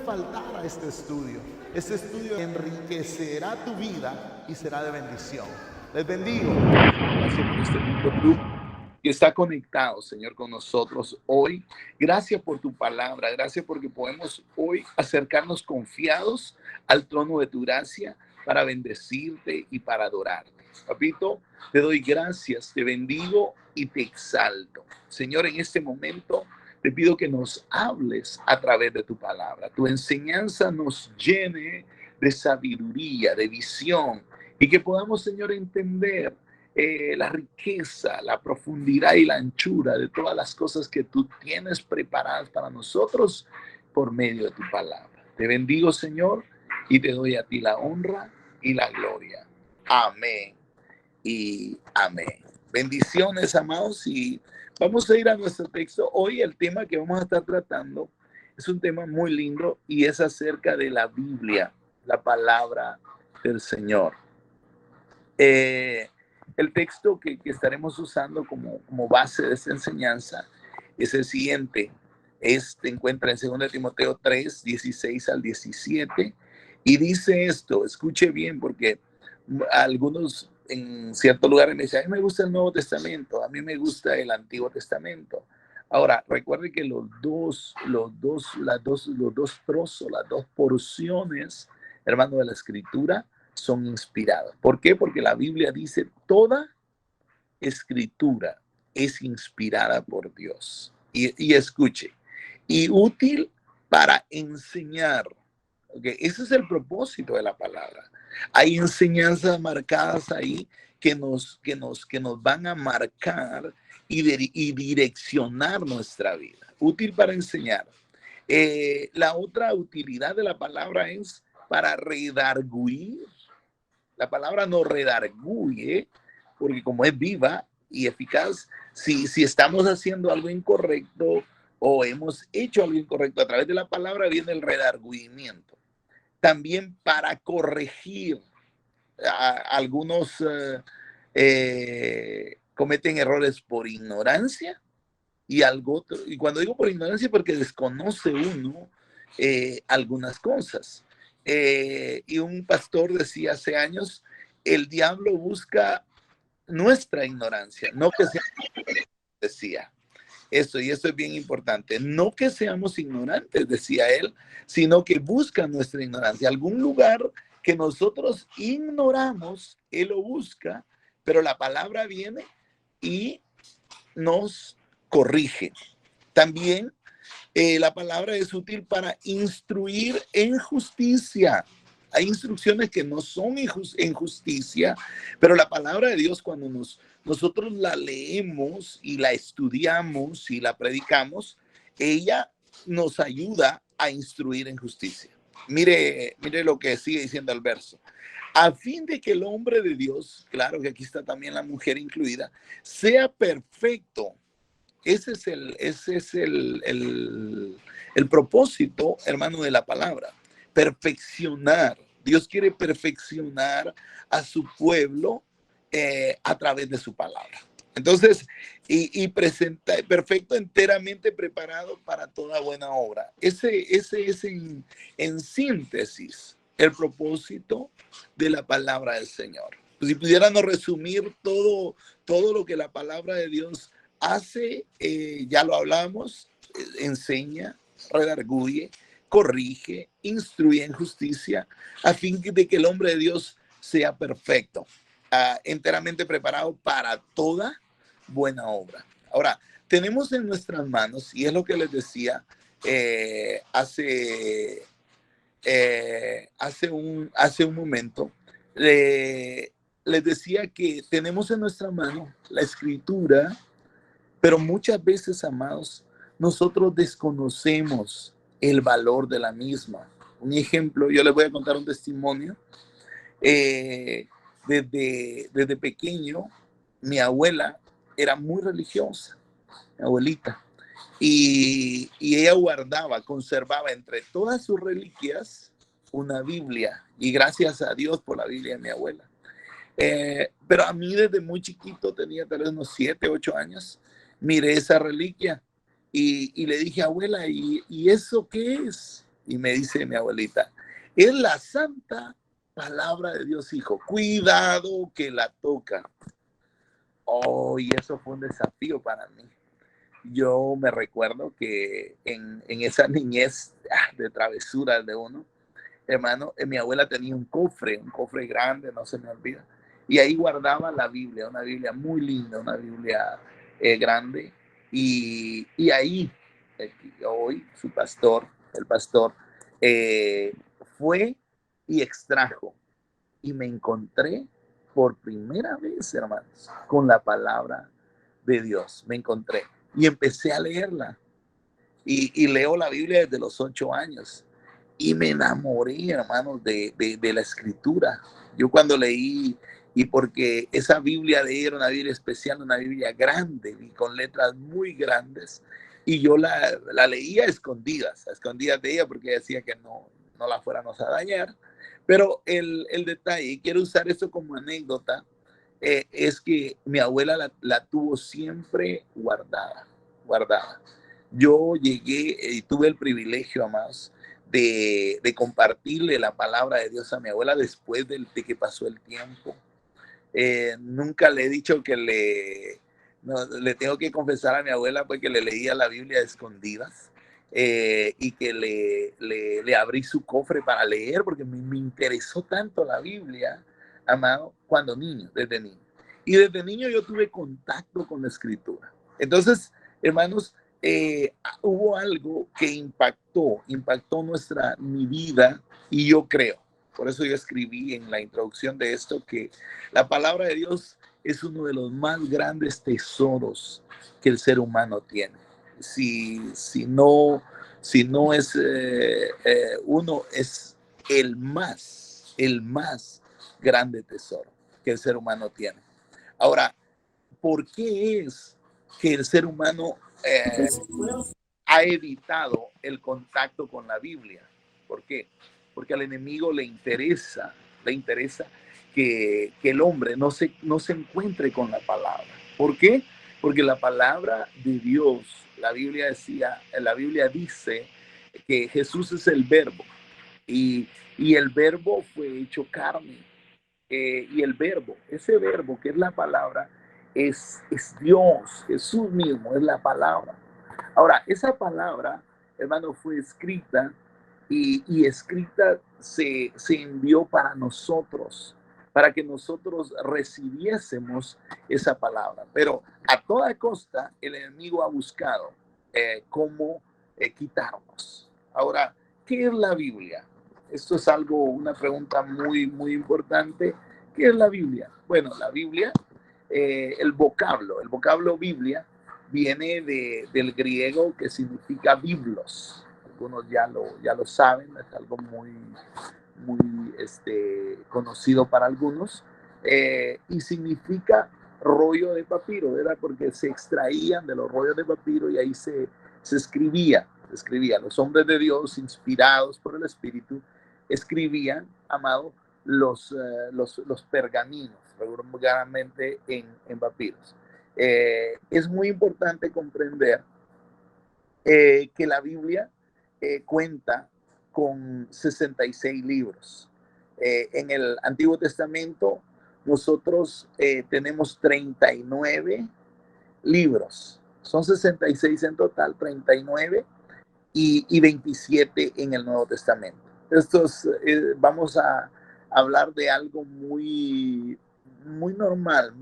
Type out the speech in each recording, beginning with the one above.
faltar a este estudio. Este estudio enriquecerá tu vida y será de bendición. Les bendigo. Gracias por este lindo grupo que está conectado, Señor, con nosotros hoy. Gracias por tu palabra. Gracias porque podemos hoy acercarnos confiados al trono de tu gracia para bendecirte y para adorarte. Papito, te doy gracias, te bendigo y te exalto. Señor, en este momento te pido que nos hables a través de tu palabra. Tu enseñanza nos llene de sabiduría, de visión, y que podamos, Señor, entender la riqueza, la profundidad y la anchura de todas las cosas que tú tienes preparadas para nosotros por medio de tu palabra. Te bendigo, Señor, y te doy a ti la honra y la gloria. Amén y amén. Bendiciones, amados, y vamos a ir a nuestro texto. Hoy el tema que vamos a estar tratando es un tema muy lindo y es acerca de la Biblia, la palabra del Señor. El texto que estaremos usando como base de esta enseñanza es el siguiente. Se encuentra en 2 Timoteo 3, 16 al 17, y dice esto, escuche bien, porque algunos en ciertos lugares me dicen, a mí me gusta el Nuevo Testamento, a mí me gusta el Antiguo Testamento. Ahora, recuerde que los dos trozos, las dos porciones, hermano, de la Escritura, son inspiradas. ¿Por qué? Porque la Biblia dice, toda escritura es inspirada por Dios. Y escuche, y útil para enseñar. Okay, ese es el propósito de la palabra. Hay enseñanzas marcadas ahí que nos van a marcar y direccionar nuestra vida. Útil para enseñar. La otra utilidad de la palabra es para redarguir. La palabra no redarguye, porque como es viva y eficaz, si estamos haciendo algo incorrecto o hemos hecho algo incorrecto, a través de la palabra viene el redargüimiento. También para corregir. Algunos cometen errores por ignorancia y cuando digo por ignorancia porque desconoce uno algunas cosas. Y un pastor decía hace años, el diablo busca nuestra ignorancia, no que sea, decía. Esto, y esto es bien importante, no que seamos ignorantes, decía él, sino que busca nuestra ignorancia. Algún lugar que nosotros ignoramos, él lo busca, pero la palabra viene y nos corrige. También la palabra es útil para instruir en justicia. Hay instrucciones que no son en justicia, pero la palabra de Dios cuando nosotros la leemos y la estudiamos y la predicamos, ella nos ayuda a instruir en justicia. Mire lo que sigue diciendo el verso. A fin de que el hombre de Dios, claro que aquí está también la mujer incluida, sea perfecto. Ese es el propósito, hermano, de la palabra. Perfeccionar. Dios quiere perfeccionar a su pueblo a través de su palabra. Entonces, y presenta perfecto, enteramente preparado para toda buena obra. Ese es en síntesis el propósito de la palabra del Señor. Pues si pudiéramos resumir todo lo que la palabra de Dios hace, ya lo hablamos, enseña, redarguye, corrige, instruye en justicia, a fin de que el hombre de Dios sea perfecto, enteramente preparado para toda buena obra. Ahora, tenemos en nuestras manos, y es lo que les decía hace un momento, les decía que tenemos en nuestra mano la Escritura, pero muchas veces, amados, nosotros desconocemos el valor de la misma. Un ejemplo, yo les voy a contar un testimonio. Desde pequeño, mi abuela era muy religiosa, mi abuelita, y ella conservaba entre todas sus reliquias una Biblia, y gracias a Dios por la Biblia de mi abuela. Pero a mí desde muy chiquito, tenía tal vez unos 7, 8 años, miré esa reliquia y le dije, abuela, ¿y eso qué es? Y me dice mi abuelita, es la santa palabra de Dios, hijo. Cuidado que la toca. Oh, y eso fue un desafío para mí. Yo me recuerdo que en esa niñez de travesuras de uno, hermano, mi abuela tenía un cofre grande, no se me olvida. Y ahí guardaba la Biblia, una Biblia muy linda, una Biblia grande. Y ahí, hoy, su pastor, el pastor, eh, fue y extrajo. Y me encontré por primera vez, hermanos, con la palabra de Dios. Me encontré y empecé a leerla. Y leo la Biblia desde los 8 años. Y me enamoré, hermanos, de la escritura. Yo cuando leí, y porque esa Biblia de ella era una Biblia especial, una Biblia grande y con letras muy grandes, y yo la leía a escondidas de ella, porque ella decía que no la fuéramos a dañar. Pero el detalle, y quiero usar esto como anécdota, es que mi abuela la tuvo siempre guardada. Yo llegué y tuve el privilegio, amados, de compartirle la palabra de Dios a mi abuela después de que pasó el tiempo. Nunca le he dicho que no, le tengo que confesar a mi abuela porque le leía la Biblia a escondidas, y que le abrí su cofre para leer porque me interesó tanto la Biblia, amado, desde niño. Y desde niño yo tuve contacto con la escritura. Entonces, hermanos, hubo algo que impactó mi vida, y yo creo, por eso yo escribí en la introducción de esto, que la palabra de Dios es uno de los más grandes tesoros que el ser humano tiene. Si no es uno, es el más grande tesoro que el ser humano tiene. Ahora, ¿por qué es que el ser humano ha evitado el contacto con la Biblia? ¿Por qué? Porque al enemigo le interesa que el hombre no se encuentre con la palabra. ¿Por qué? Porque la palabra de Dios, la Biblia dice que Jesús es el verbo, y el verbo fue hecho carne. Y ese verbo que es la palabra, es Dios, Jesús mismo es la palabra. Ahora, esa palabra, hermano, fue escrita, y escrita se envió para nosotros, para que nosotros recibiésemos esa palabra. Pero a toda costa el enemigo ha buscado cómo quitarnos. Ahora, ¿qué es la Biblia? Esto es una pregunta muy, muy importante. ¿Qué es la Biblia? Bueno, la Biblia, el vocablo Biblia viene del griego, que significa biblos. Algunos ya lo saben, es algo muy, muy conocido para algunos. Y significa rollo de papiro, ¿verdad? Porque se extraían de los rollos de papiro y ahí se escribía. Los hombres de Dios, inspirados por el Espíritu, escribían, amado, los pergaminos, regularmente en papiros. Es muy importante comprender que la Biblia cuenta con 66 libros. En el Antiguo Testamento nosotros tenemos 39 libros. Son 66 en total, 39 y 27 en el Nuevo Testamento. Vamos a hablar de algo muy, muy normal,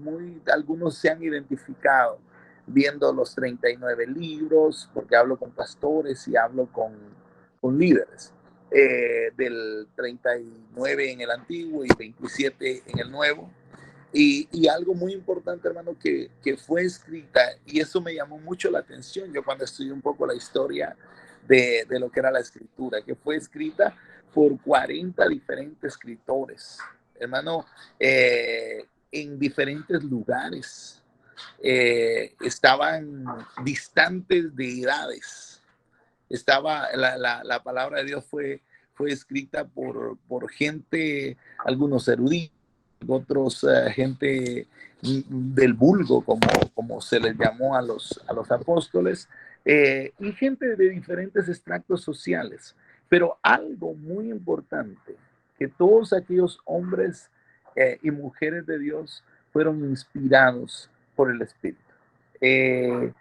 algunos se han identificado viendo los 39 libros, porque hablo con pastores y hablo con líderes, del 39 en el Antiguo y 27 en el Nuevo. Y algo muy importante, hermano, que fue escrita, y eso me llamó mucho la atención, yo cuando estudié un poco la historia de lo que era la escritura, que fue escrita por 40 diferentes escritores, hermano, en diferentes lugares. Estaban distantes de edades. La palabra de Dios fue escrita por gente, algunos eruditos, otros gente del vulgo, como se les llamó a los apóstoles, y gente de diferentes extractos sociales. Pero algo muy importante, que todos aquellos hombres y mujeres de Dios fueron inspirados por el Espíritu. Eh,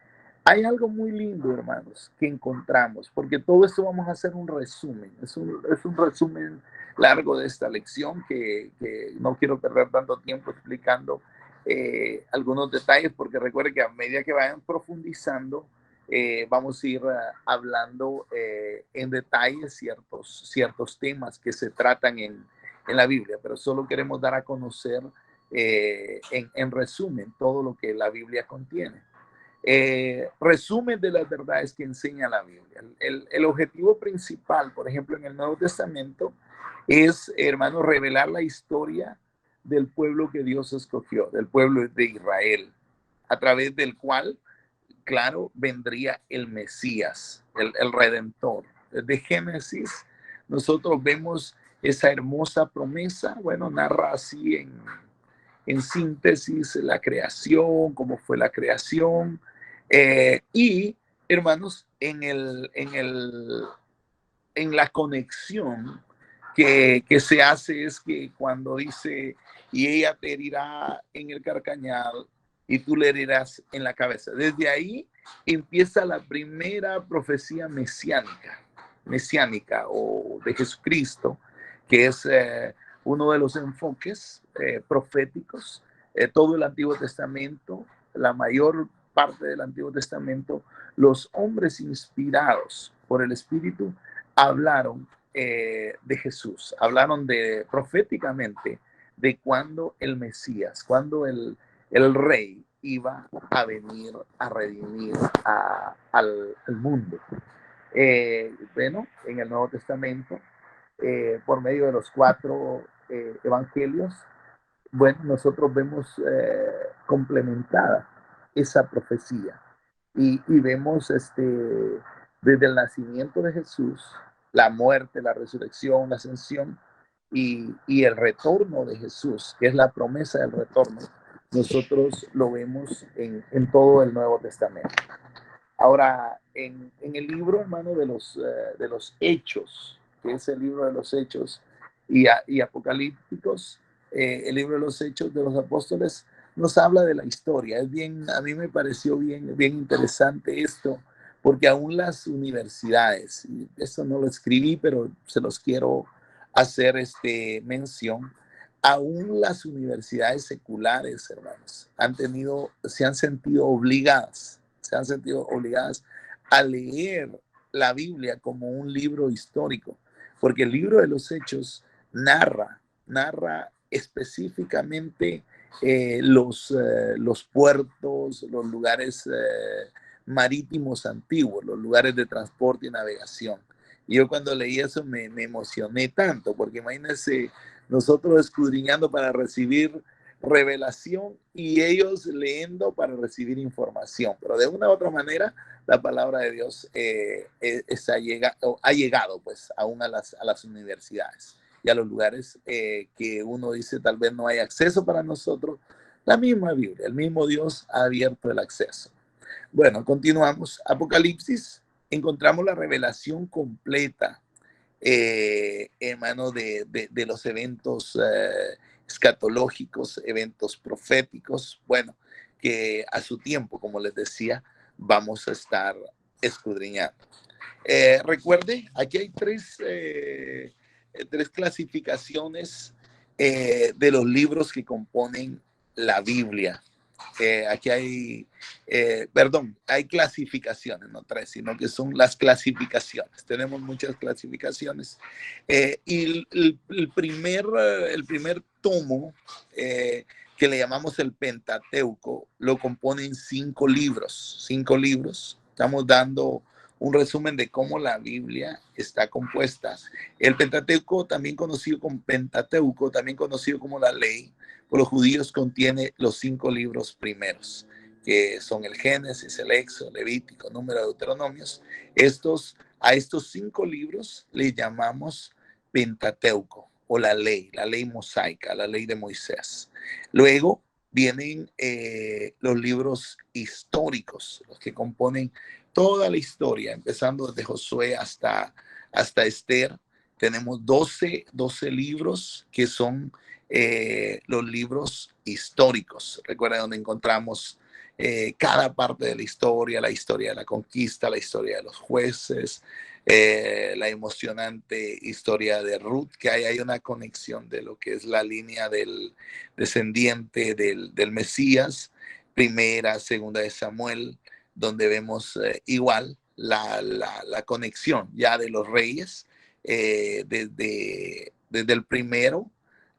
Hay algo muy lindo, hermanos, que encontramos, porque todo esto vamos a hacer un resumen. Es un resumen largo de esta lección que no quiero perder tanto tiempo explicando algunos detalles, porque recuerde que a medida que vayan profundizando, vamos a ir hablando en detalle ciertos temas que se tratan en la Biblia, pero solo queremos dar a conocer en resumen todo lo que la Biblia contiene. Resumen de las verdades que enseña la Biblia. El objetivo principal, por ejemplo, en el Nuevo Testamento, es, hermano, revelar la historia del pueblo que Dios escogió, del pueblo de Israel, a través del cual, claro, vendría el Mesías, el Redentor. Desde Génesis, nosotros vemos esa hermosa promesa, bueno, narra así en síntesis la creación, cómo fue la creación, y hermanos, en la conexión que se hace es que cuando dice, y ella te herirá en el carcañal y tú le herirás en la cabeza. Desde ahí empieza la primera profecía mesiánica o de Jesucristo, que es uno de los enfoques proféticos. Todo el Antiguo Testamento, la mayor parte del Antiguo Testamento, los hombres inspirados por el Espíritu hablaron de Jesús, hablaron proféticamente de cuando el Mesías, cuando el rey iba a venir a redimir al mundo. Bueno, en el Nuevo Testamento, por medio de los 4 evangelios, bueno, nosotros vemos complementada esa profecía y vemos desde el nacimiento de Jesús, la muerte, la resurrección, la ascensión y el retorno de Jesús, que es la promesa del retorno. Nosotros lo vemos en todo el Nuevo Testamento. Ahora, en el libro, hermano, de los Hechos, que es el libro de los Hechos y apocalípticos, el libro de los Hechos de los Apóstoles nos habla de la historia. Es bien, a mí me pareció bien interesante esto, porque aún las universidades, y esto no lo escribí, pero se los quiero hacer mención, aún las universidades seculares, hermanos, se han sentido obligadas a leer la Biblia como un libro histórico, porque el libro de los Hechos narra específicamente los puertos, los lugares marítimos antiguos, los lugares de transporte y navegación. Y yo cuando leí eso me emocioné tanto, porque imagínense nosotros escudriñando para recibir revelación y ellos leyendo para recibir información. Pero de una u otra manera, la palabra de Dios ha llegado pues aún a las universidades y a los lugares que uno dice tal vez no hay acceso para nosotros. La misma Biblia, el mismo Dios ha abierto el acceso. Bueno, continuamos. Apocalipsis, encontramos la revelación completa, hermano, de los eventos escatológicos, eventos proféticos, bueno, que a su tiempo, como les decía, vamos a estar escudriñando. Recuerde, aquí hay tres clasificaciones de los libros que componen la Biblia. Aquí hay clasificaciones, no 3, sino que son las clasificaciones. Tenemos muchas clasificaciones. Y el primer tomo, que le llamamos el Pentateuco, lo componen 5 libros. 5 libros. Estamos dando un resumen de cómo la Biblia está compuesta. El Pentateuco, también conocido como Pentateuco, también conocido como la ley, por los judíos contiene los 5 libros primeros, que son el Génesis, el Éxodo, Levítico, Número, Deuteronomios. A estos 5 libros le llamamos Pentateuco, o la ley mosaica, la ley de Moisés. Luego vienen los libros históricos, los que componen toda la historia, empezando desde Josué hasta hasta Esther. Tenemos 12 libros que son los libros históricos. Recuerda donde encontramos cada parte de la historia de la conquista, la historia de los jueces, la emocionante historia de Ruth, que hay una conexión de lo que es la línea del descendiente del Mesías, primera, segunda de Samuel, donde vemos igual la conexión ya de los reyes, desde el primero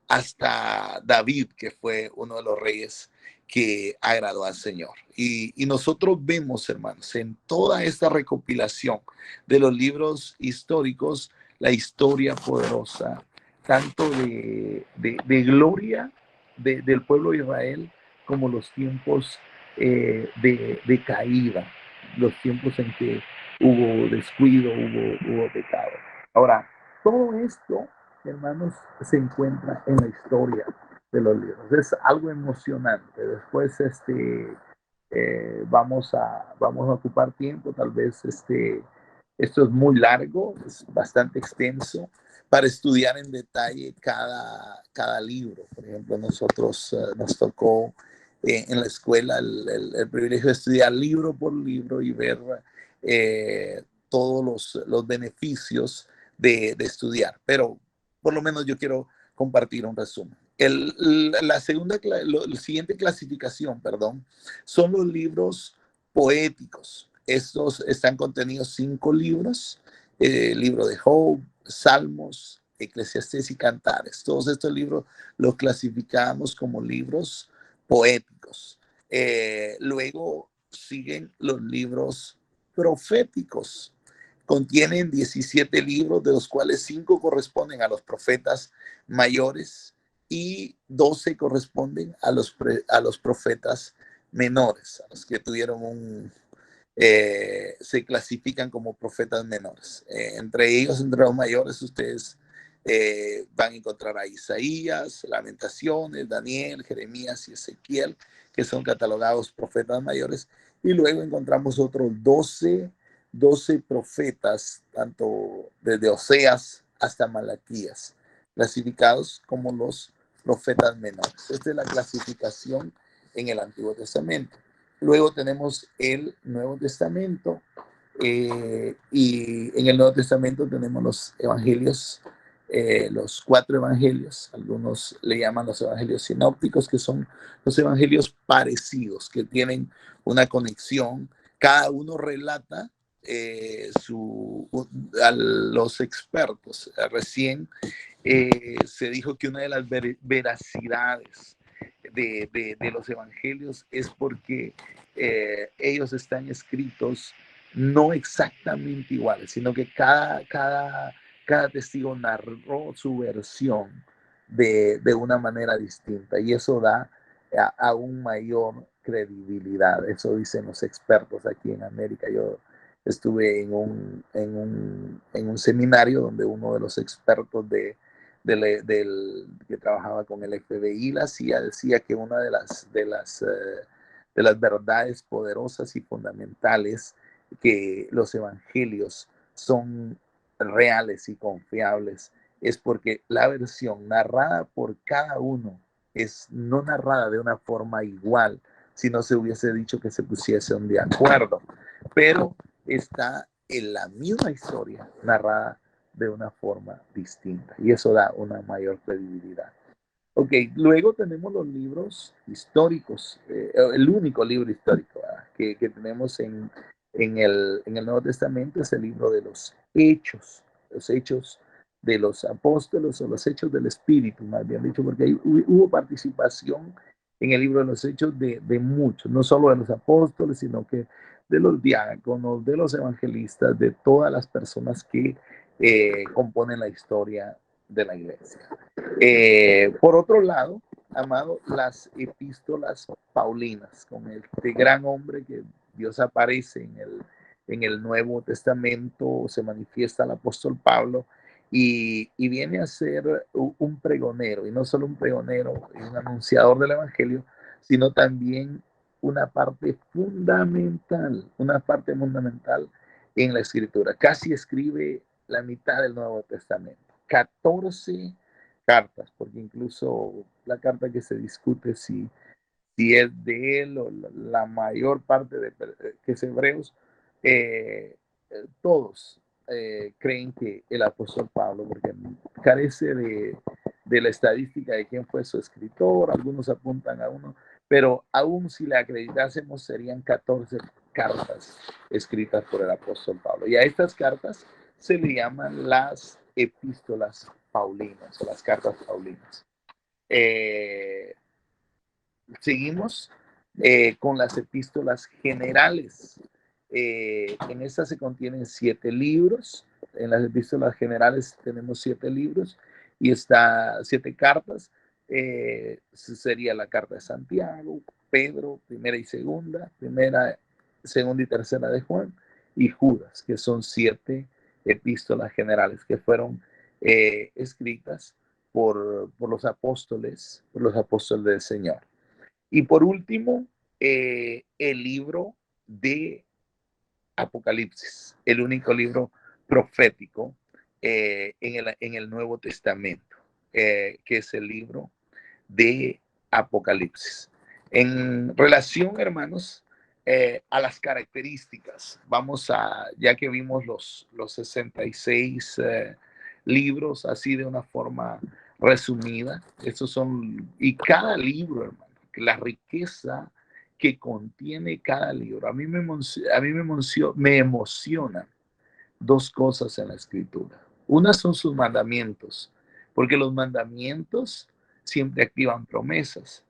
hasta David, que fue uno de los reyes que agradó al Señor. Y nosotros vemos, hermanos, en toda esta recopilación de los libros históricos, la historia poderosa, tanto de gloria del pueblo de Israel, como los tiempos de caída, los tiempos en que hubo descuido, hubo pecado. Ahora, todo esto, hermanos, se encuentra en la historia de los libros. Es algo emocionante. Después vamos a ocupar tiempo, tal vez esto es muy largo, es bastante extenso, para estudiar en detalle cada libro. Por ejemplo, nosotros nos tocó en la escuela el privilegio de estudiar libro por libro y ver todos los beneficios de estudiar, pero por lo menos yo quiero compartir un resumen. La siguiente clasificación, perdón, son los libros poéticos. Estos están contenidos 5 libros, libro de Job, Salmos, Eclesiastés y Cantares. Todos estos libros los clasificamos como libros poéticos. Luego siguen los libros proféticos. Contienen 17 libros, de los cuales 5 corresponden a los profetas mayores y 12 corresponden a los profetas menores, a los que tuvieron se clasifican como profetas menores. Entre ellos, entre los mayores, ustedes van a encontrar a Isaías, Lamentaciones, Daniel, Jeremías y Ezequiel, que son catalogados profetas mayores. Y luego encontramos otros 12 profetas, tanto desde Oseas hasta Malaquías, clasificados como los profetas menores. Esta es la clasificación en el Antiguo Testamento. Luego tenemos el Nuevo Testamento, y en el Nuevo Testamento tenemos los evangelios, los 4 evangelios. Algunos le llaman los evangelios sinópticos, que son los evangelios parecidos, que tienen una conexión. Cada uno relata a los expertos. Recién se dijo que una de las veracidades de los evangelios es porque ellos están escritos no exactamente iguales, sino que cada testigo narró su versión de una manera distinta, y eso da aún mayor credibilidad. Eso dicen los expertos aquí en América. Yo estuve en un seminario donde uno de los expertos que trabajaba con el FBI la CIA decía que una de las verdades poderosas y fundamentales, que los evangelios son reales y confiables, es porque la versión narrada por cada uno es no narrada de una forma igual, si no se hubiese dicho que se pusiesen de acuerdo, pero está en la misma historia narrada de una forma distinta, y eso da una mayor credibilidad. Ok, luego tenemos los libros históricos, el único libro histórico que tenemos en el Nuevo Testamento es el libro de los hechos de los apóstoles, o los hechos del Espíritu, más bien dicho, porque hubo participación en el libro de los hechos de muchos, no solo de los apóstoles, sino que de los diáconos, de los evangelistas, de todas las personas que componen la historia de la iglesia. Por otro lado, amado, las epístolas paulinas, con este gran hombre que Dios aparece en el Nuevo Testamento, se manifiesta el apóstol Pablo, y viene a ser un pregonero, y no solo un pregonero, un anunciador del evangelio, sino también una parte fundamental en la escritura. Casi escribe la mitad del Nuevo Testamento. 14 cartas, porque incluso la carta que se discute si es de él o la mayor parte de que es Hebreos, eh, todos creen que el apóstol Pablo, porque carece de la estadística de quién fue su escritor, algunos apuntan a uno, pero aún si le acreditásemos serían 14 cartas escritas por el apóstol Pablo. Y a estas cartas se le llaman las epístolas paulinas o las cartas paulinas. Seguimos con las epístolas generales. En estas se contienen 7 libros. En las epístolas generales tenemos 7 libros y está 7 cartas. Sería la carta de Santiago, Pedro, primera y segunda y tercera de Juan, y Judas, que son 7 epístolas generales que fueron escritas por los apóstoles del Señor. Y por último, el libro de Apocalipsis, el único libro profético en el Nuevo Testamento, que es el libro de Apocalipsis. En relación, hermanos, a las características, ya que vimos los 66 libros así de una forma resumida, estos son, y cada libro, hermano, la riqueza que contiene cada libro. A mí me emociona dos cosas en la escritura. Una son sus mandamientos, porque los mandamientos siempre activan promesas.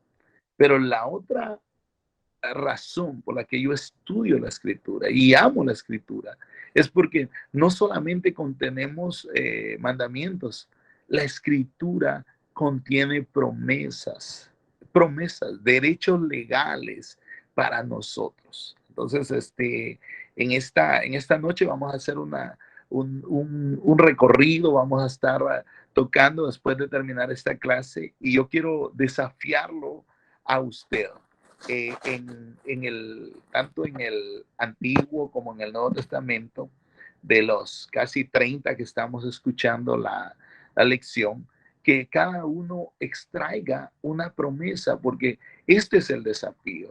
Pero la otra razón por la que yo estudio la escritura y amo la escritura es porque no solamente contenemos mandamientos, la escritura contiene promesas, derechos legales para nosotros. Entonces, en esta noche vamos a hacer un recorrido, vamos a estar tocando después de terminar esta clase y yo quiero desafiarlo a usted. Tanto en el Antiguo como en el Nuevo Testamento, de los casi 30 que estamos escuchando la lección, que cada uno extraiga una promesa, porque este es el desafío,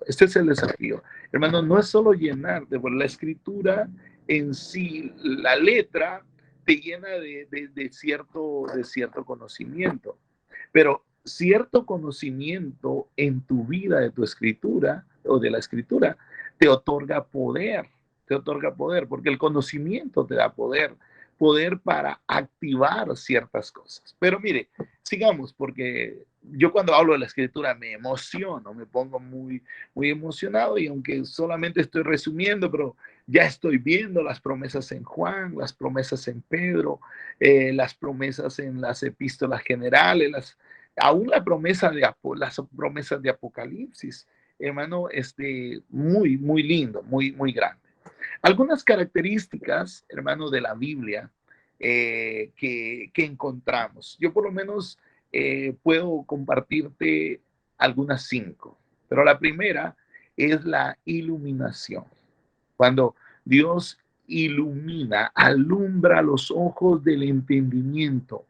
hermano, no es solo llenar de la escritura en sí, la letra te llena de cierto conocimiento, pero cierto conocimiento en tu vida de tu escritura o de la escritura te otorga poder, porque el conocimiento te da poder para activar ciertas cosas. Pero mire, sigamos, porque yo cuando hablo de la escritura me emociono, me pongo muy, muy emocionado y aunque solamente estoy resumiendo, pero ya estoy viendo las promesas en Juan, las promesas en Pedro, las promesas en las epístolas generales, aún las promesas de Apocalipsis, hermano, muy, muy lindo, muy, muy grande. Algunas características, hermano, de la Biblia que encontramos. Yo por lo menos puedo compartirte algunas 5, pero la primera es la iluminación. Cuando Dios ilumina, alumbra los ojos del entendimiento.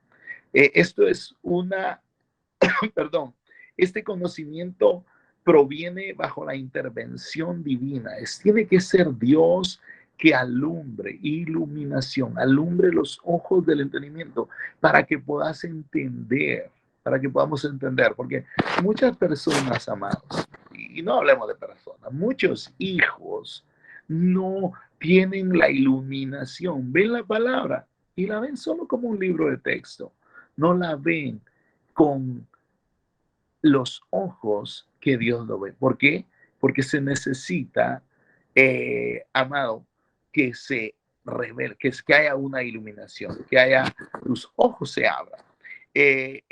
Esto es perdón, este conocimiento proviene bajo la intervención divina. Tiene que ser Dios que alumbre, iluminación, alumbre los ojos del entendimiento para que puedas entender, para que podamos entender, porque muchas personas, amados, y no hablemos de personas, muchos hijos no tienen la iluminación, ven la palabra y la ven solo como un libro de texto, no la ven con los ojos que Dios lo ve. ¿Por qué? Porque se necesita, amado, que se revele, que haya una iluminación, que tus ojos se abran. Hay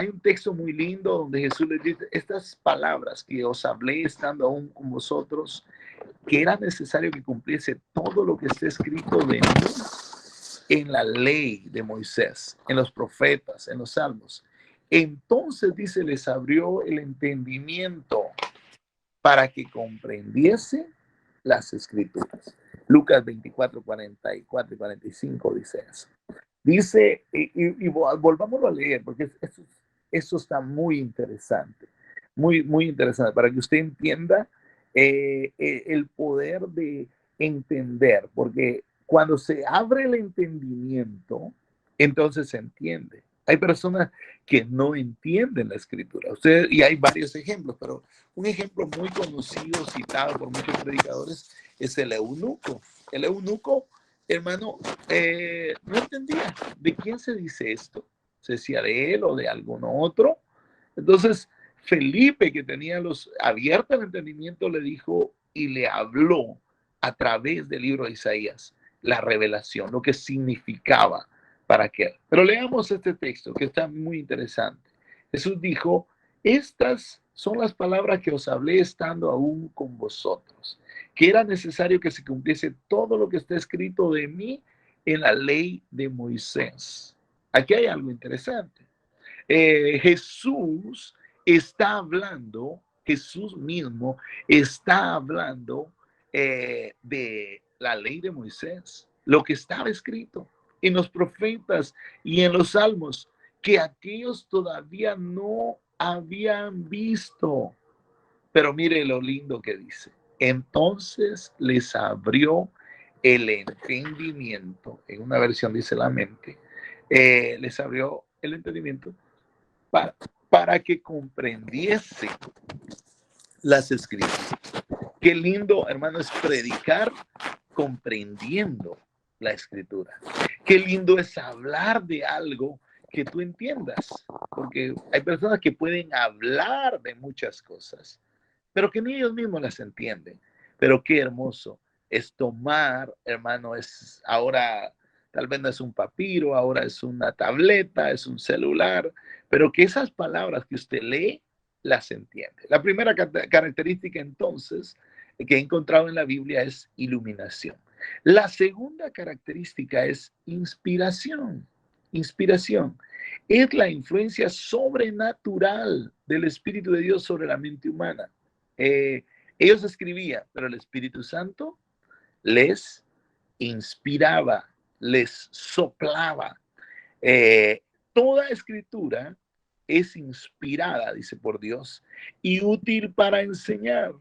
un texto muy lindo donde Jesús les dice, estas palabras que os hablé estando aún con vosotros, que era necesario que cumpliese todo lo que está escrito de mí en la ley de Moisés, en los profetas, en los salmos. Entonces, dice, les abrió el entendimiento para que comprendiese las escrituras. Lucas 24, 44 y 45 dice eso. Dice, y volvámoslo a leer, porque eso está muy interesante, muy interesante, para que usted entienda el poder de entender, porque cuando se abre el entendimiento, entonces se entiende. Hay personas que no entienden la escritura. Y hay varios ejemplos, pero un ejemplo muy conocido, citado por muchos predicadores, es el eunuco. El eunuco, hermano, no entendía de quién se dice esto. Se decía de él o de algún otro. Entonces, Felipe, que tenía los abiertos el entendimiento, le dijo y le habló a través del libro de Isaías la revelación, lo que significaba para aquel. Pero leamos este texto que está muy interesante. Jesús dijo, estas son las palabras que os hablé estando aún con vosotros, que era necesario que se cumpliese todo lo que está escrito de mí en la ley de Moisés. Aquí hay algo interesante. Jesús está hablando, Jesús mismo está hablando de la ley de Moisés, lo que estaba escrito en los profetas y en los salmos, que aquellos todavía no habían visto. Pero mire lo lindo que dice. Entonces les abrió el entendimiento. En una versión dice la mente. Les abrió el entendimiento para, para que comprendiese las escrituras. Qué lindo, hermano, es predicar comprendiendo la escritura. Qué lindo es hablar de algo que tú entiendas, porque hay personas que pueden hablar de muchas cosas, pero que ni ellos mismos las entienden. Pero qué hermoso es tomar, hermano, es ahora tal vez no es un papiro, ahora es una tableta, es un celular, pero que esas palabras que usted lee las entiende. La primera característica entonces que he encontrado en la Biblia es iluminación. La segunda característica es inspiración. Inspiración es la influencia sobrenatural del Espíritu de Dios sobre la mente humana. Eh, Ellos escribían, pero el Espíritu Santo les inspiraba, les soplaba. Toda escritura es inspirada, dice por Dios, y útil para enseñar.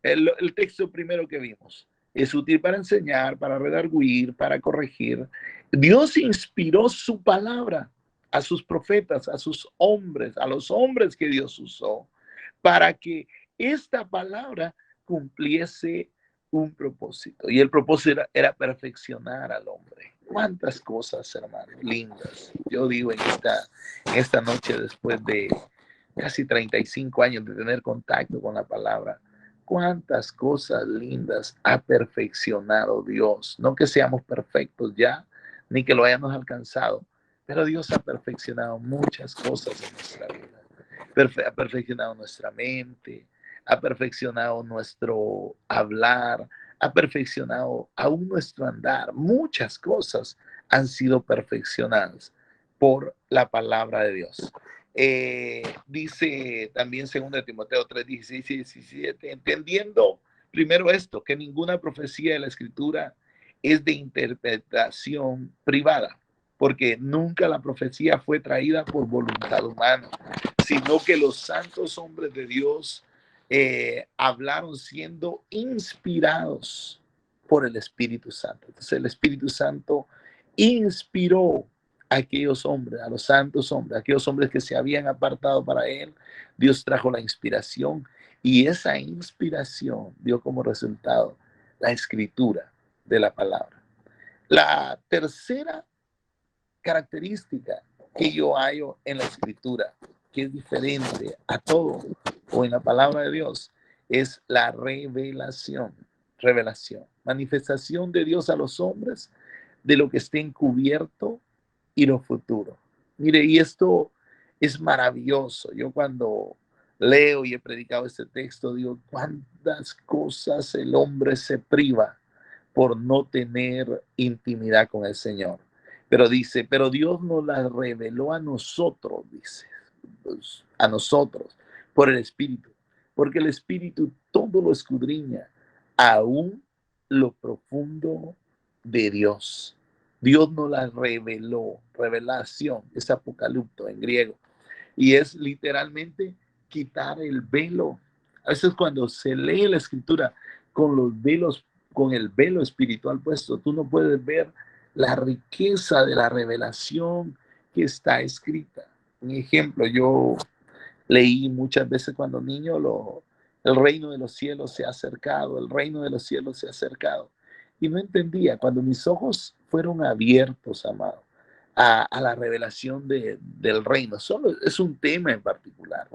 El texto primero que vimos es útil para enseñar, para redarguir, para corregir. Dios inspiró su palabra a sus profetas, a sus hombres, a los hombres que Dios usó, para que esta palabra cumpliese un propósito. Y el propósito era perfeccionar al hombre. Cuántas cosas, hermano, lindas. Yo digo en esta noche, después de casi 35 años de tener contacto con la palabra, cuántas cosas lindas ha perfeccionado Dios. No que seamos perfectos ya, ni que lo hayamos alcanzado, pero Dios ha perfeccionado muchas cosas en nuestra vida. Ha perfeccionado nuestra mente, ha perfeccionado nuestro hablar, ha perfeccionado aún nuestro andar. Muchas cosas han sido perfeccionadas por la palabra de Dios. Dice también 2 Timoteo 3, 16 y 17, entendiendo primero esto, que ninguna profecía de la Escritura es de interpretación privada, porque nunca la profecía fue traída por voluntad humana, sino que los santos hombres de Dios hablaron siendo inspirados por el Espíritu Santo. Entonces el Espíritu Santo inspiró a aquellos hombres, a los santos hombres, a aquellos hombres que se habían apartado para él. Dios trajo la inspiración y esa inspiración dio como resultado la escritura de la palabra. La tercera característica que yo hallo en la escritura, que es diferente a todo o en la palabra de Dios, es la revelación. Revelación, manifestación de Dios a los hombres de lo que esté encubierto y lo futuro. Mire, y esto es maravilloso. Yo cuando leo y he predicado este texto, digo, cuántas cosas el hombre se priva por no tener intimidad con el Señor. Pero dice, pero Dios nos la reveló a nosotros, dice, pues, a nosotros, por el Espíritu, porque el Espíritu todo lo escudriña, aún lo profundo de Dios. Dios nos la reveló, revelación, es apocalipto en griego, y es literalmente quitar el velo. A veces cuando se lee la escritura con los velos, con el velo espiritual puesto, tú no puedes ver la riqueza de la revelación que está escrita. Un ejemplo, yo leí muchas veces cuando niño el reino de los cielos se ha acercado, el reino de los cielos se ha acercado. Y no entendía, cuando mis ojos fueron abiertos, amado, a la revelación del reino. Solo es un tema en particular,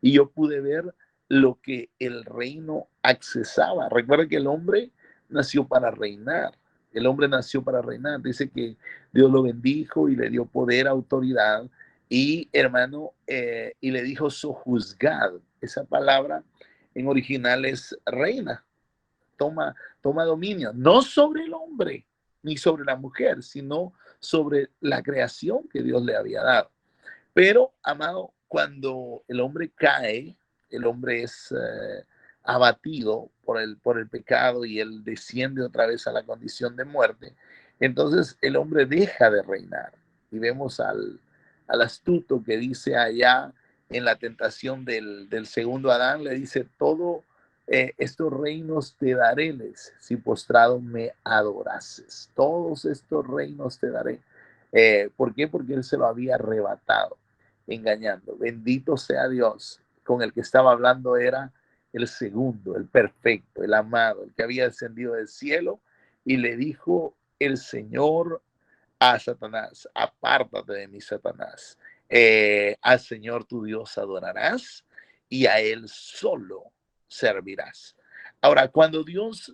y yo pude ver lo que el reino accesaba. Recuerda que el hombre nació para reinar. El hombre nació para reinar. Dice que Dios lo bendijo y le dio poder, autoridad, y hermano, y le dijo sojuzgad. Esa palabra en original es reina. Toma dominio, no sobre el hombre ni sobre la mujer, sino sobre la creación que Dios le había dado. Pero, amado, cuando el hombre cae, el hombre es abatido por el pecado y él desciende otra vez a la condición de muerte, entonces el hombre deja de reinar. Y vemos al astuto que dice allá en la tentación del segundo Adán, le dice, todo estos reinos te daré, si postrado me adorases. Todos estos reinos te daré. ¿Por qué? Porque él se lo había arrebatado, engañando. Bendito sea Dios. Con el que estaba hablando era el segundo, el perfecto, el amado, el que había descendido del cielo, y le dijo el Señor a Satanás, apártate de mí, Satanás. Al Señor tu Dios adorarás y a Él solo servirás. Ahora, cuando Dios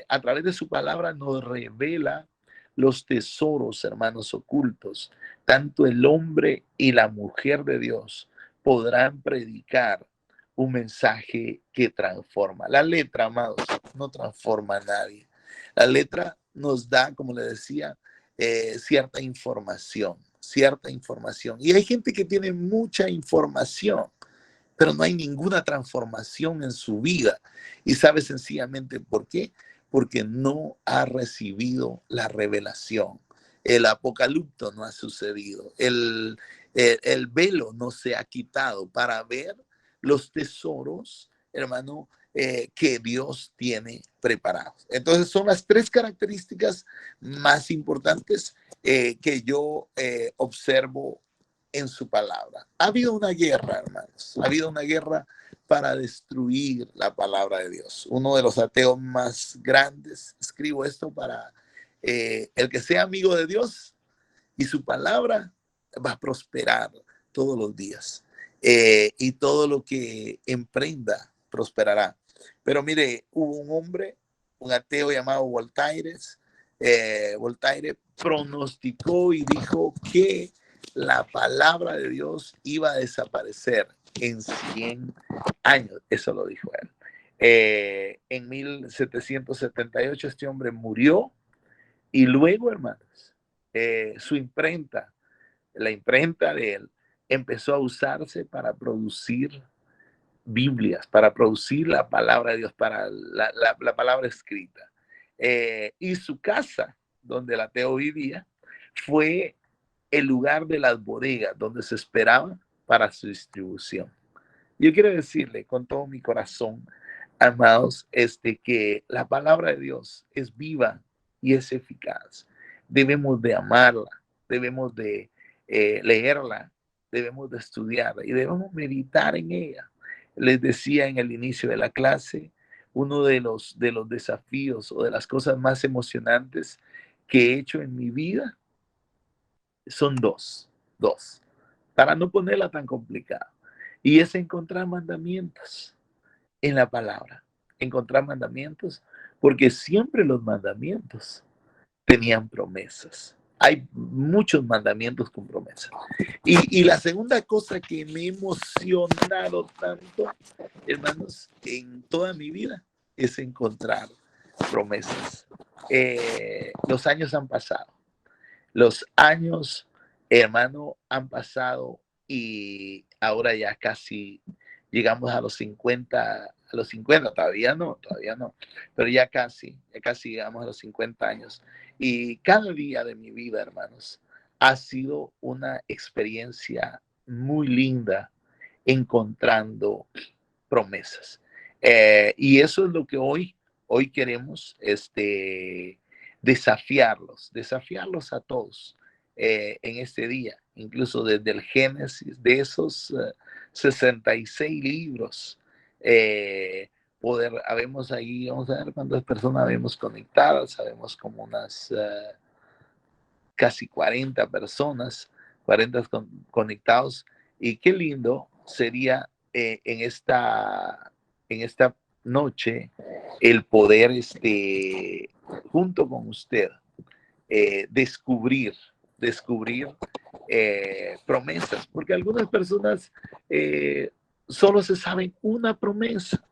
a través de su palabra nos revela los tesoros, hermanos, ocultos, tanto el hombre y la mujer de Dios podrán predicar un mensaje que transforma. La letra, amados, no transforma a nadie. La letra nos da, como le decía, cierta información, cierta información. Y hay gente que tiene mucha información, pero no hay ninguna transformación en su vida. Y sabe sencillamente por qué, porque no ha recibido la revelación. El apocalipto no ha sucedido. El velo no se ha quitado para ver los tesoros, hermano, que Dios tiene preparados. Entonces son las tres características más importantes que yo observo en su palabra. Ha habido una guerra, hermanos. Ha habido una guerra para destruir la palabra de Dios. Uno de los ateos más grandes, escribo esto para el que sea amigo de Dios y su palabra va a prosperar todos los días. Y todo lo que emprenda prosperará. Pero mire, hubo un hombre, un ateo llamado Voltaire. Voltaire pronosticó y dijo que la palabra de Dios iba a desaparecer en 100 años. Eso lo dijo él. En 1778 este hombre murió, y luego, hermanos, su imprenta, la imprenta de él, empezó a usarse para producir Biblias, para producir la palabra de Dios, para la palabra escrita. Y su casa, donde el ateo vivía, fue el lugar de las bodegas donde se esperaba para su distribución. Yo quiero decirle con todo mi corazón, amados, que la palabra de Dios es viva y es eficaz. Debemos de amarla, debemos de leerla, debemos de estudiarla y debemos meditar en ella. Les decía en el inicio de la clase, uno de los desafíos o de las cosas más emocionantes que he hecho en mi vida son dos, para no ponerla tan complicada. Y es encontrar mandamientos en la palabra, encontrar mandamientos, porque siempre los mandamientos tenían promesas. Hay muchos mandamientos con promesas. Y la segunda cosa que me ha emocionado tanto, hermanos, en toda mi vida, es encontrar promesas. Los años han pasado. Los años, hermano, han pasado, y ahora ya casi llegamos a los 50, todavía no, pero ya casi llegamos a los 50 años. Y cada día de mi vida, hermanos, ha sido una experiencia muy linda encontrando promesas. Y eso es lo que hoy queremos, desafiarlos a todos en este día, incluso desde el Génesis, de esos 66 libros. Habemos ahí, vamos a ver cuántas personas habemos conectadas, sabemos como unas casi 40 personas, 40 conectados, y qué lindo sería en esta noche el poder, junto con usted, descubrir promesas, porque algunas personas solo se saben una promesa.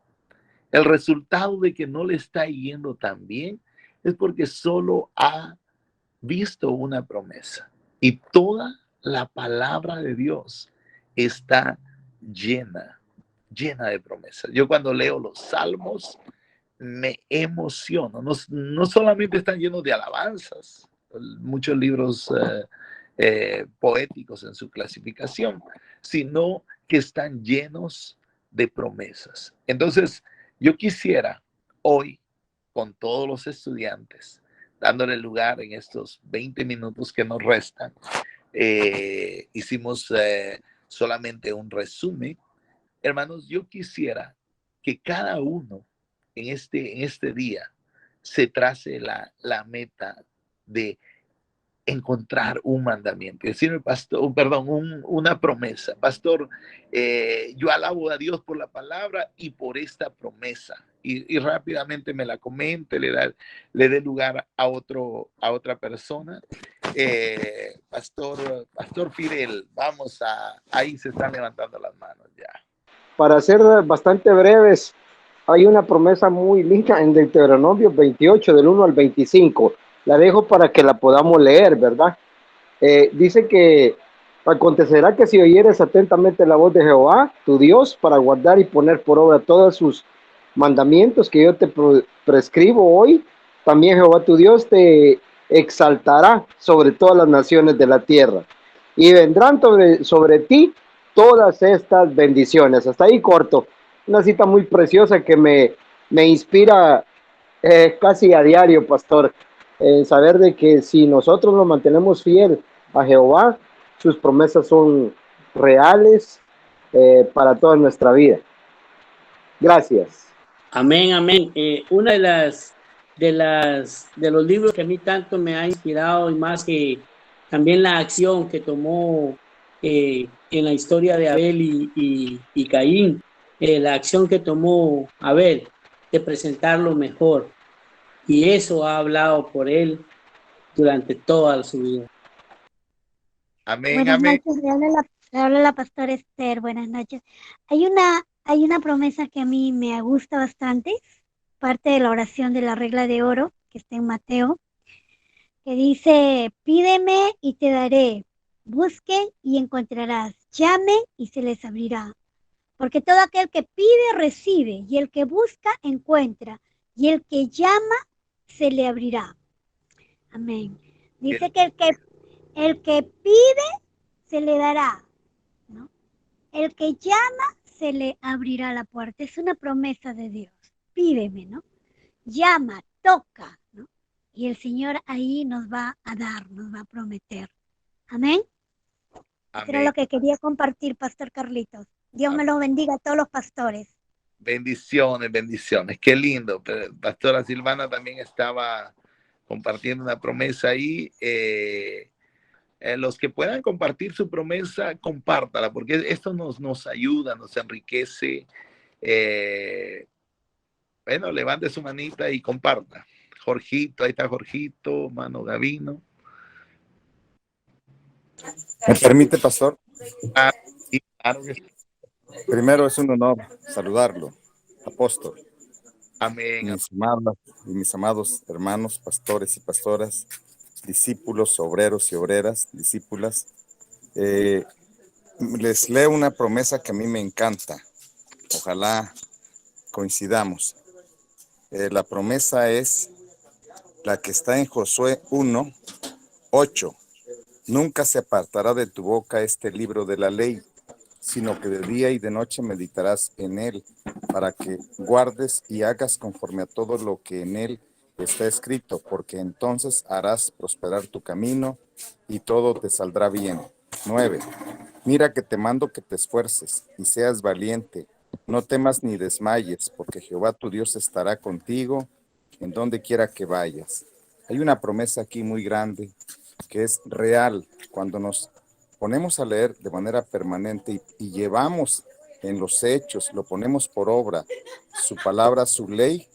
El resultado de que no le está yendo tan bien es porque solo ha visto una promesa. Y toda la palabra de Dios está llena de promesas. Yo cuando leo los salmos me emociono. No solamente están llenos de alabanzas, muchos libros poéticos en su clasificación, sino que están llenos de promesas. Entonces, yo quisiera hoy, con todos los estudiantes, dándole lugar en estos 20 minutos que nos restan, hicimos solamente un resumen. Hermanos, yo quisiera que cada uno en este día se trace la meta de encontrar un mandamiento, decirme, pastor, perdón, una promesa. Pastor, yo alabo a Dios por la palabra y por esta promesa. Y rápidamente me la comente, le dé lugar a otra persona. Pastor Fidel, ahí se están levantando las manos ya. Para ser bastante breves, hay una promesa muy linda en Deuteronomio 28, del 1 al 25. La dejo para que la podamos leer, ¿verdad? Dice que acontecerá que si oyeres atentamente la voz de Jehová, tu Dios, para guardar y poner por obra todos sus mandamientos que yo te prescribo hoy, también Jehová tu Dios te exaltará sobre todas las naciones de la tierra. Y vendrán sobre ti todas estas bendiciones. Hasta ahí corto. Una cita muy preciosa que me inspira casi a diario, pastor. Saber de que si nosotros nos mantenemos fiel a Jehová, sus promesas son reales para toda nuestra vida. Gracias. Amén, amén. Una de los libros que a mí tanto me ha inspirado y más que también la acción que tomó en la historia de Abel y Caín, la acción que tomó Abel de presentarlo mejor. Y eso ha hablado por él durante toda su vida. Amén, Buenas amén. noches, le habla la pastora Esther, buenas noches. Hay una promesa que a mí me gusta bastante, parte de la oración de la regla de oro, que está en Mateo, que dice, pídeme y te daré, busquen y encontrarás, llamen y se les abrirá. Porque todo aquel que pide, recibe, y el que busca, encuentra, y el que llama, se le abrirá. Amén. Dice que el que pide, se le dará, ¿no? El que llama, se le abrirá la puerta. Es una promesa de Dios. Pídeme, ¿no? Llama, toca, ¿no? Y el Señor ahí nos va a dar, nos va a prometer. Amén. Eso era lo que quería compartir, Pastor Carlitos. Dios me los bendiga a todos los pastores. Bendiciones, bendiciones. Qué lindo. Pastora Silvana también estaba compartiendo una promesa ahí. Los que puedan compartir su promesa, compártala, porque esto nos ayuda, nos enriquece. Bueno, levante su manita y comparta. Jorgito, ahí está Jorgito, mano Gavino. ¿Me permite, pastor? Claro que sí. Primero es un honor saludarlo, apóstol. Amén. Mis amados hermanos, pastores y pastoras, discípulos, obreros y obreras, discípulas. Les leo una promesa que a mí me encanta. Ojalá coincidamos. La promesa es la que está en Josué 1:8. Nunca se apartará de tu boca este libro de la ley, sino que de día y de noche meditarás en él, para que guardes y hagas conforme a todo lo que en él está escrito, porque entonces harás prosperar tu camino y todo te saldrá bien. 9. Mira que te mando que te esfuerces y seas valiente. No temas ni desmayes, porque Jehová tu Dios estará contigo en donde quiera que vayas. Hay una promesa aquí muy grande que es real. Cuando nos ponemos a leer de manera permanente y llevamos en los hechos, lo ponemos por obra, su palabra, su ley,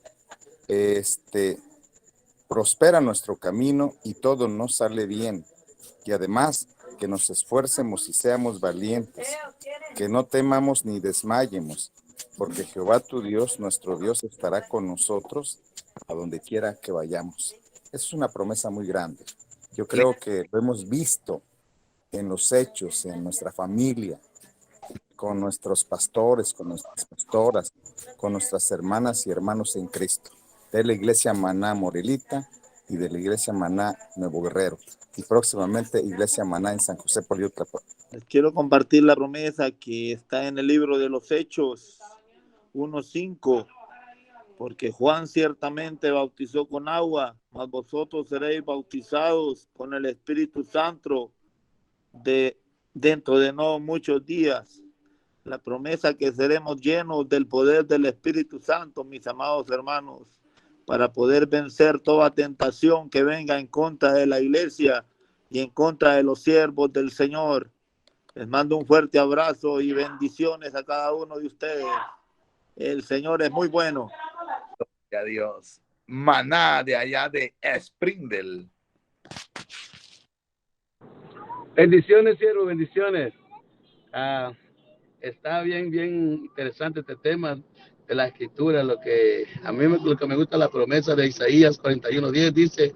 prospera nuestro camino y todo nos sale bien. Y además, que nos esfuercemos y seamos valientes, que no temamos ni desmayemos, porque Jehová tu Dios, nuestro Dios, estará con nosotros a donde quiera que vayamos. Esa es una promesa muy grande. Yo creo que lo hemos visto en los hechos, en nuestra familia, con nuestros pastores, con nuestras pastoras, con nuestras hermanas y hermanos en Cristo, de la Iglesia Maná Morelita y de la Iglesia Maná Nuevo Guerrero, y próximamente Iglesia Maná en San José Poliutla. Les quiero compartir la promesa que está en el libro de los Hechos 1:5, porque Juan ciertamente bautizó con agua, mas vosotros seréis bautizados con el Espíritu Santo dentro de no muchos días. La promesa que seremos llenos del poder del Espíritu Santo, mis amados hermanos, para poder vencer toda tentación que venga en contra de la iglesia y en contra de los siervos del Señor. Les mando un fuerte abrazo y bendiciones a cada uno de ustedes. El Señor es muy bueno. Adiós. Maná de allá de Springdale. Bendiciones, siervo, bendiciones. Está bien interesante este tema de la escritura. Lo que me gusta la promesa de Isaías 41:10 dice: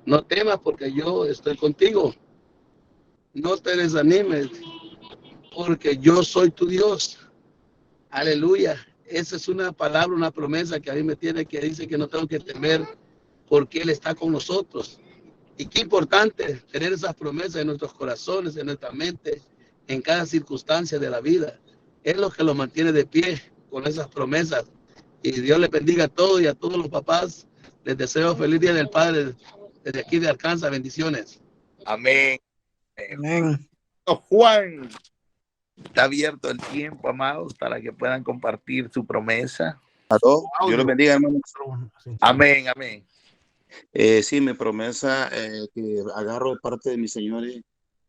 no temas porque yo estoy contigo. No te desanimes porque yo soy tu Dios. Aleluya. Esa es una palabra, una promesa que a mí me tiene, que dice que no tengo que temer porque Él está con nosotros. Y qué importante tener esas promesas en nuestros corazones, en nuestra mente, en cada circunstancia de la vida. Es lo que los mantiene de pie con esas promesas. Y Dios les bendiga a todos y a todos los papás. Les deseo feliz Día del Padre desde aquí de Arkansas. Bendiciones. Amén. Amén. Juan, está abierto el tiempo, amados, para que puedan compartir su promesa. Dios los bendiga, hermano. Amén, amén. Sí, mi promesa que agarro de parte de mis señores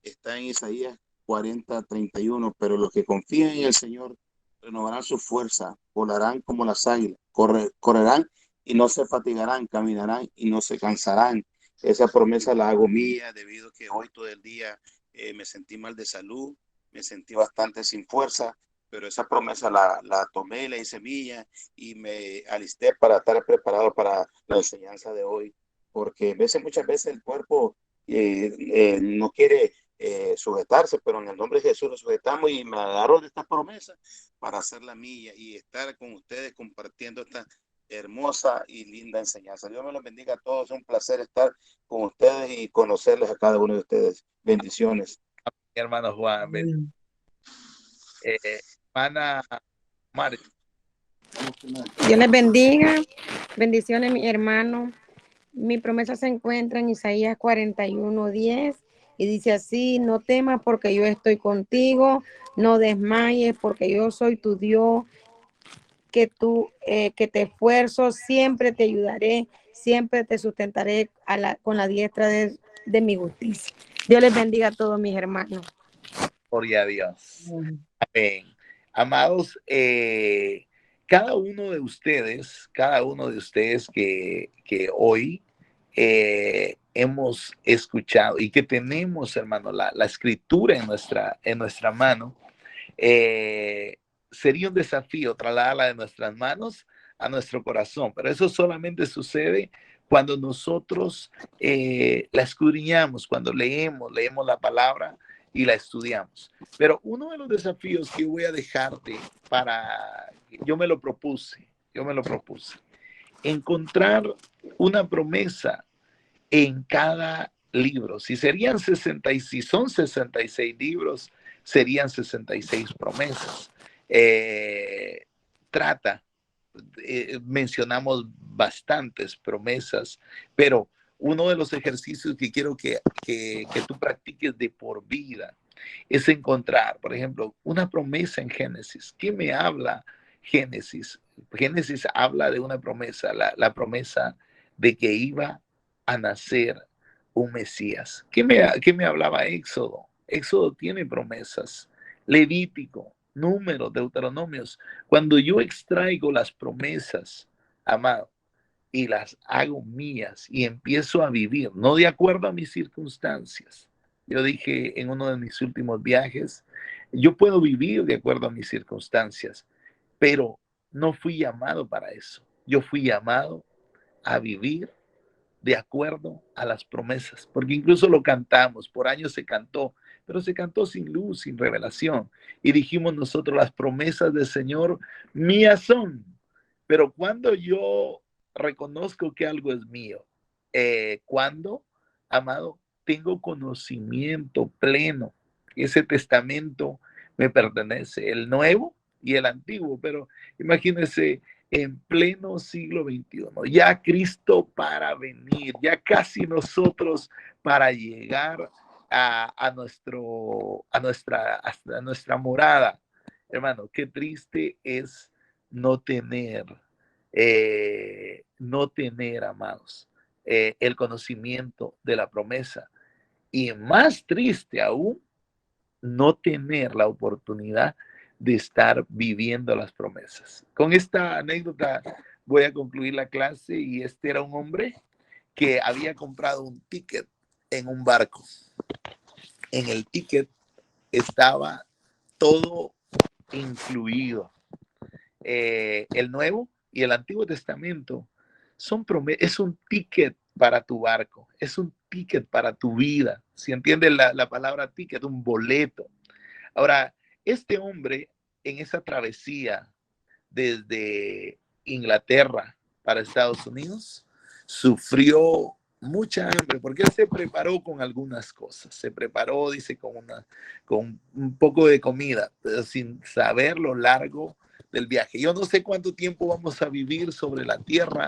está en Isaías 40:31, pero los que confían en el Señor renovarán su fuerza, volarán como las águilas, correrán y no se fatigarán, caminarán y no se cansarán. Esa promesa la hago mía debido a que hoy todo el día me sentí mal de salud, me sentí bastante sin fuerza, pero esa promesa la tomé, la hice mía y me alisté para estar preparado para la enseñanza de hoy, porque muchas veces el cuerpo no quiere sujetarse, pero en el nombre de Jesús lo sujetamos y me agarro de esta promesa para hacerla mía y estar con ustedes compartiendo esta hermosa y linda enseñanza. Dios me los bendiga a todos, es un placer estar con ustedes y conocerles a cada uno de ustedes. Bendiciones. Mi hermano Juan, hermana Mari. Dios les bendiga. Bendiciones, mi hermano. Mi promesa se encuentra en Isaías 41:10 y dice así: no temas porque yo estoy contigo, no desmayes porque yo soy tu Dios, que te esfuerzo, siempre te ayudaré, siempre te sustentaré con la diestra de mi justicia. Dios les bendiga a todos mis hermanos. Gloria a Dios. Amén. Amados, cada uno de ustedes que hoy hemos escuchado y que tenemos, hermano, la escritura en nuestra mano, sería un desafío trasladarla de nuestras manos a nuestro corazón, pero eso solamente sucede cuando nosotros la escudriñamos, cuando leemos la palabra y la estudiamos. Pero uno de los desafíos que voy a dejarte para yo me lo propuse, encontrar una promesa en cada libro. Si serían 66, si son 66 libros, serían 66 promesas. Mencionamos bastantes promesas, pero uno de los ejercicios que quiero que tú practiques de por vida es encontrar, por ejemplo, una promesa en Génesis. ¿Qué me habla Génesis? Génesis habla de una promesa, la promesa de que iba a nacer un Mesías. ¿Qué me hablaba Éxodo? Éxodo tiene promesas. Levítico, Números, Deuteronomios. Cuando yo extraigo las promesas, amado, y las hago mías y empiezo a vivir, no de acuerdo a mis circunstancias. Yo dije en uno de mis últimos viajes, yo puedo vivir de acuerdo a mis circunstancias, pero no fui llamado para eso. Yo fui llamado a vivir de acuerdo a las promesas, porque incluso lo cantamos, por años se cantó, pero se cantó sin luz, sin revelación. Y dijimos nosotros, las promesas del Señor mías son. Pero cuando yo reconozco que algo es mío, cuando, amado, tengo conocimiento pleno, ese testamento me pertenece, el nuevo y el antiguo, pero imagínense, en pleno siglo XXI, ya Cristo para venir, ya casi nosotros para llegar a nuestra morada. Hermano, qué triste es no tener, amados, el conocimiento de la promesa. Y más triste aún, no tener la oportunidad de estar viviendo las promesas. Con esta anécdota voy a concluir la clase, y este era un hombre que había comprado un ticket en un barco. En el ticket estaba todo incluido. El Nuevo y el Antiguo Testamento es un ticket para tu barco, es un ticket para tu vida. Si entiendes la palabra ticket, un boleto. Ahora, este hombre en esa travesía desde Inglaterra para Estados Unidos sufrió mucha hambre, porque él se preparó con algunas cosas. Se preparó, dice, con un poco de comida, pero sin saber lo largo del viaje. Yo no sé cuánto tiempo vamos a vivir sobre la tierra,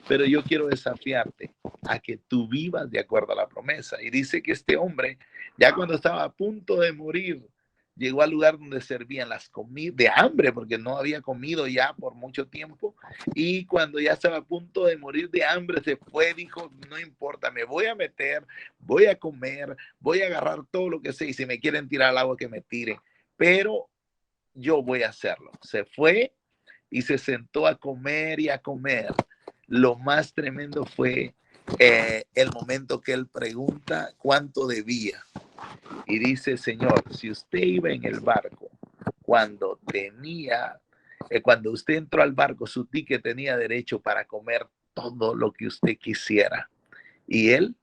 pero yo quiero desafiarte a que tú vivas de acuerdo a la promesa. Y dice que este hombre, ya cuando estaba a punto de morir, llegó al lugar donde servían las comidas de hambre, porque no había comido ya por mucho tiempo. Y cuando ya estaba a punto de morir de hambre, se fue, dijo, no importa, me voy a meter, voy a comer, voy a agarrar todo lo que sé, y si me quieren tirar al agua, que me tiren, pero yo voy a hacerlo. Se fue y se sentó a comer y a comer. Lo más tremendo fue el momento que él pregunta cuánto debía. Y dice, Señor, si usted iba en el barco, cuando usted entró al barco, su ticket tenía derecho para comer todo lo que usted quisiera. Y él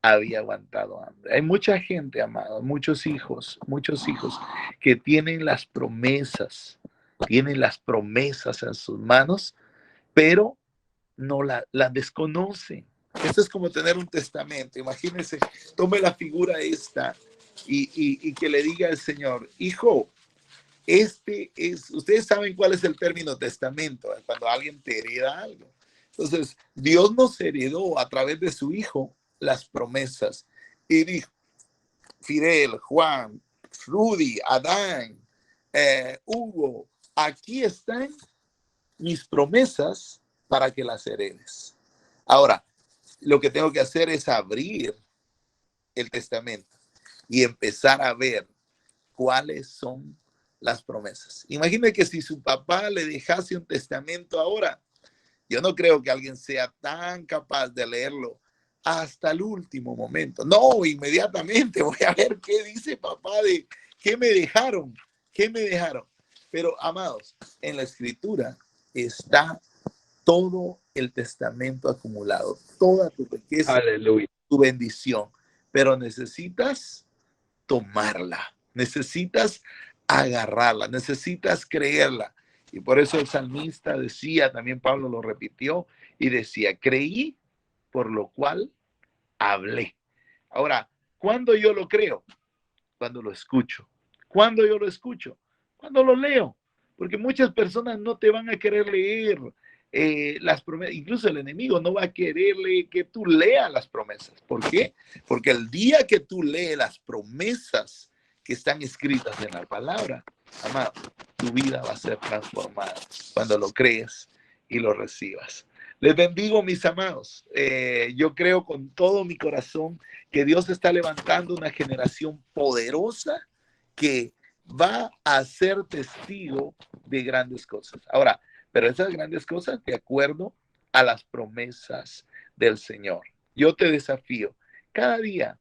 había aguantado hambre. Hay mucha gente, amado, muchos hijos que tienen las promesas en sus manos, pero no las desconocen. Esto es como tener un testamento. Imagínense, tome la figura esta y que le diga al Señor, hijo, ustedes saben cuál es el término testamento, cuando alguien te hereda algo. Entonces, Dios nos heredó a través de su hijo las promesas. Y dijo, Fidel, Juan, Rudy, Adán, Hugo, aquí están mis promesas para que las heredes. Ahora, lo que tengo que hacer es abrir el testamento y empezar a ver cuáles son las promesas. Imagine que si su papá le dejase un testamento ahora, yo no creo que alguien sea tan capaz de leerlo hasta el último momento. No, inmediatamente voy a ver qué dice papá de qué me dejaron. Pero, amados, en la escritura está todo el testamento acumulado, toda tu riqueza, aleluya, tu bendición, pero necesitas tomarla, necesitas agarrarla, necesitas creerla. Y por eso el salmista decía, también Pablo lo repitió, y decía, creí, por lo cual hablé. Ahora, ¿cuándo yo lo creo? Cuando lo escucho. ¿Cuándo yo lo escucho? Cuando lo leo. Porque muchas personas no te van a querer leer las promesas. Incluso el enemigo no va a quererle que tú leas las promesas. ¿Por qué? Porque el día que tú lees las promesas que están escritas en la palabra, amado, tu vida va a ser transformada cuando lo crees y lo recibas. Les bendigo, mis amados. Yo creo con todo mi corazón que Dios está levantando una generación poderosa que va a ser testigo de grandes cosas. Ahora, pero esas grandes cosas de acuerdo a las promesas del Señor. Yo te desafío, cada día,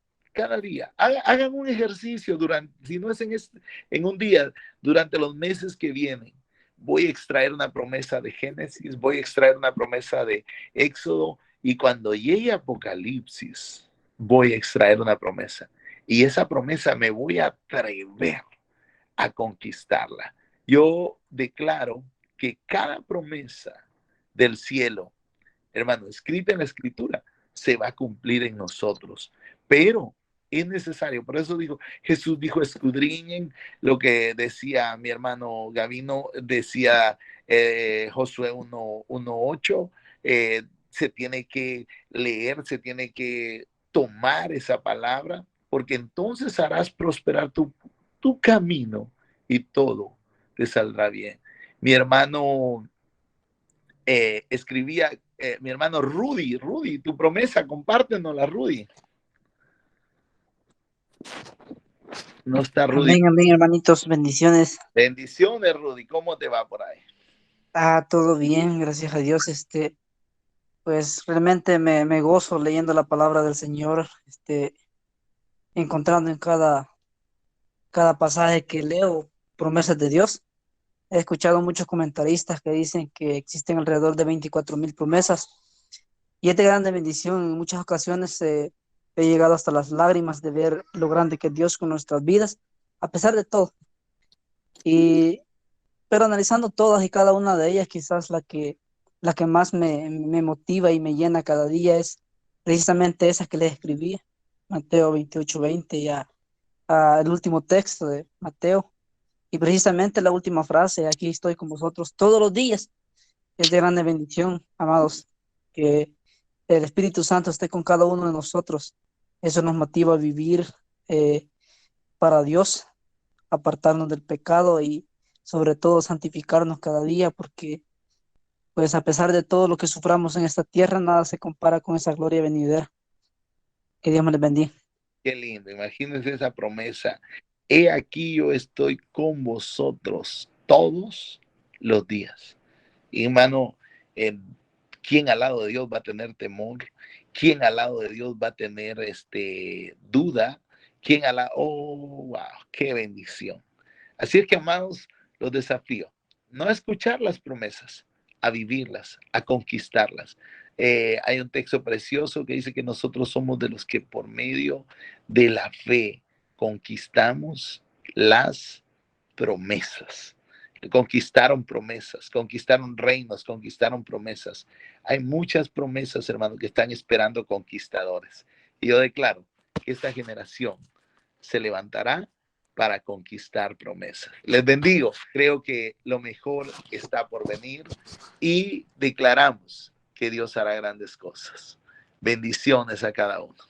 hagan un ejercicio durante, si no es en un día, durante los meses que vienen. Voy a extraer una promesa de Génesis, voy a extraer una promesa de Éxodo, y cuando llegue Apocalipsis, voy a extraer una promesa. Y esa promesa me voy a atrever a conquistarla. Yo declaro que cada promesa del cielo, hermano, escrita en la Escritura, se va a cumplir en nosotros. Pero es necesario, por eso digo, Jesús dijo, escudriñen lo que decía mi hermano Gavino, decía Josué 1:8, se tiene que leer, se tiene que tomar esa palabra, porque entonces harás prosperar tu camino y todo te saldrá bien. Mi hermano escribía, mi hermano Rudy, tu promesa, compártenosla, Rudy. No está Rudy. Amén, amén, hermanitos, bendiciones. Bendiciones, Rudy. ¿Cómo te va por ahí? Todo bien, gracias a Dios. Pues realmente me gozo leyendo la palabra del Señor, encontrando en cada pasaje que leo promesas de Dios. He escuchado muchos comentaristas que dicen que existen alrededor de 24,000 promesas, y es de grande bendición. En muchas ocasiones he llegado hasta las lágrimas de ver lo grande que es Dios con nuestras vidas, a pesar de todo. Pero analizando todas y cada una de ellas, quizás la que más me motiva y me llena cada día es precisamente esa que les escribí, Mateo 28:20, ya el último texto de Mateo. Y precisamente la última frase, aquí estoy con vosotros todos los días. Es de grande bendición, amados, que el Espíritu Santo esté con cada uno de nosotros. Eso nos motiva a vivir para Dios, apartarnos del pecado y sobre todo santificarnos cada día, porque pues a pesar de todo lo que suframos en esta tierra, nada se compara con esa gloria venidera. Que Dios me les bendiga. Qué lindo, imagínense esa promesa. He aquí yo estoy con vosotros todos los días. Y hermano, ¿quién al lado de Dios va a tener temor? ¿Quién al lado de Dios va a tener duda? ¿Quién al lado? Oh, wow, qué bendición. Así es que, amados, los desafío, no a escuchar las promesas, a vivirlas, a conquistarlas. Hay un texto precioso que dice que nosotros somos de los que por medio de la fe conquistamos las promesas. Conquistaron promesas, conquistaron reinos, conquistaron promesas. Hay muchas promesas, hermano, que están esperando conquistadores. Y yo declaro que esta generación se levantará para conquistar promesas. Les bendigo. Creo que lo mejor está por venir y declaramos que Dios hará grandes cosas. Bendiciones a cada uno.